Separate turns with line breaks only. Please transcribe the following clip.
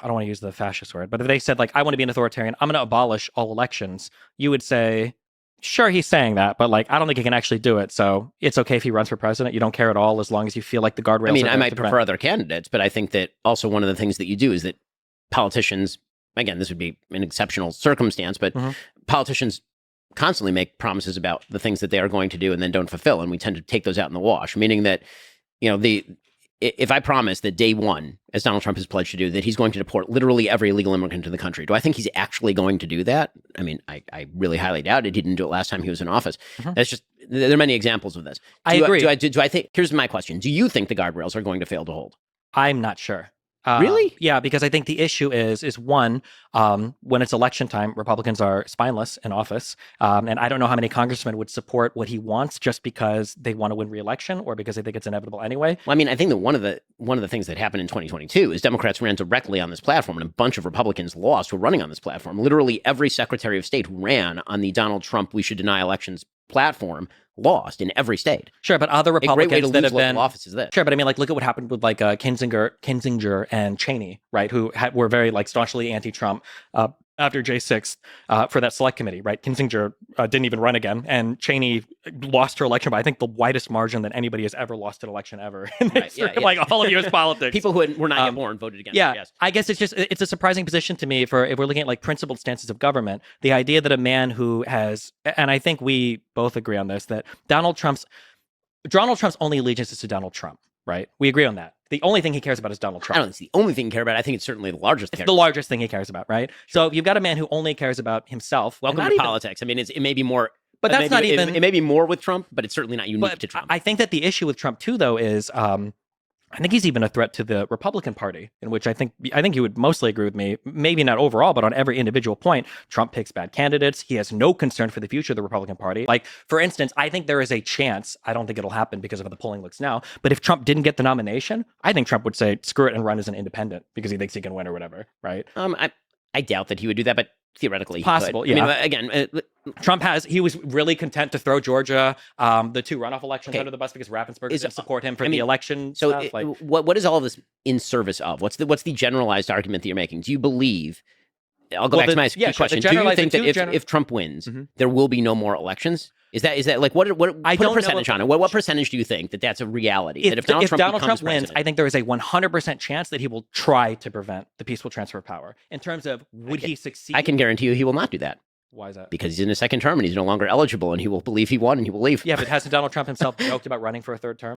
I don't want to use the fascist word, but if they said, like, I want to be an authoritarian, I'm going to abolish all elections, you would say, sure, he's saying that, but like, I don't think he can actually do it. So it's okay if he runs for president. You don't care at all as long as you feel like the guardrails.
I mean,
are
I
there
might
to
prefer
prevent.
other candidates, but I think that also one of the things that you do is that politicians, again, this would be an exceptional circumstance, but politicians constantly make promises about the things that they are going to do and then don't fulfill. And we tend to take those out in the wash, meaning that, if I promise that day one, as Donald Trump has pledged to do, that he's going to deport literally every illegal immigrant to the country, do I think he's actually going to do that? I mean, I really highly doubt it. He didn't do it last time he was in office. That's just, there are many examples of this.
I agree.
Do I think, here's my question. Do you think the guardrails are going to fail to hold?
I'm not sure.
Really?
Yeah, because I think the issue is one, when it's election time, Republicans are spineless in office. And I don't know how many congressmen would support what he wants just because they want to win re-election or because they think it's inevitable anyway.
Well, I mean, I think that one of the things that happened in 2022 is Democrats ran directly on this platform and a bunch of Republicans lost who were running on this platform. Literally every Secretary of State who ran on the Donald Trump we should deny elections platform lost in every state.
Sure, but other Republicans that have been
offices there.
Sure, but I mean, like, look at what happened with like Kinzinger and Cheney, right? Who were very like staunchly anti-Trump after J6 for that select committee, right? Kinzinger didn't even run again, and Cheney lost her election by I think the widest margin that anybody has ever lost an election ever in like all of U.S. politics.
People who were not yet born voted against.
Yeah,
it, yes.
I guess it's a surprising position to me for if we're looking at like principled stances of government. The idea that a man who has, and I think we both agree on this, that Donald Trump's only allegiance is to Donald Trump, right? We agree on that. The only thing he cares about is Donald Trump.
I don't think it's the only thing he cares about. I think it's certainly the largest.
It's the largest thing he cares about, right? Sure. So you've got a man who only cares about himself.
Welcome to politics. I mean, it may be more.
But that's not even.
It may be more with Trump, but it's certainly not unique to Trump.
I think that the issue with Trump too, though, is I think he's even a threat to the Republican Party, in which I think you would mostly agree with me. Maybe not overall, but on every individual point, Trump picks bad candidates. He has no concern for the future of the Republican Party. Like, for instance, I think there is a chance, I don't think it'll happen because of how the polling looks now, but if Trump didn't get the nomination, I think Trump would say, screw it and run as an independent because he thinks he can win or whatever, right?
I doubt that he would do that, but theoretically,
possible.
He could.
Yeah.
I mean, again,
he was really content to throw Georgia, the two runoff elections under the bus because Raffensperger didn't support him for the election.
So,
stuff.
What is all of this in service of? What's the generalized argument that you're making? Do you believe? I'll go back to my question. Do you think that if Trump wins, there will be no more elections? Is that like what? Put a percentage on it. What percentage do you think that's a reality?
If Donald Trump wins, I think there is a 100% chance that he will try to prevent the peaceful transfer of power. In terms of would he succeed?
I can guarantee you he will not do that.
Why is that?
Because he's in his second term and he's no longer eligible, and he will believe he won and he will leave.
Yeah, but hasn't Donald Trump himself joked about running for a third term?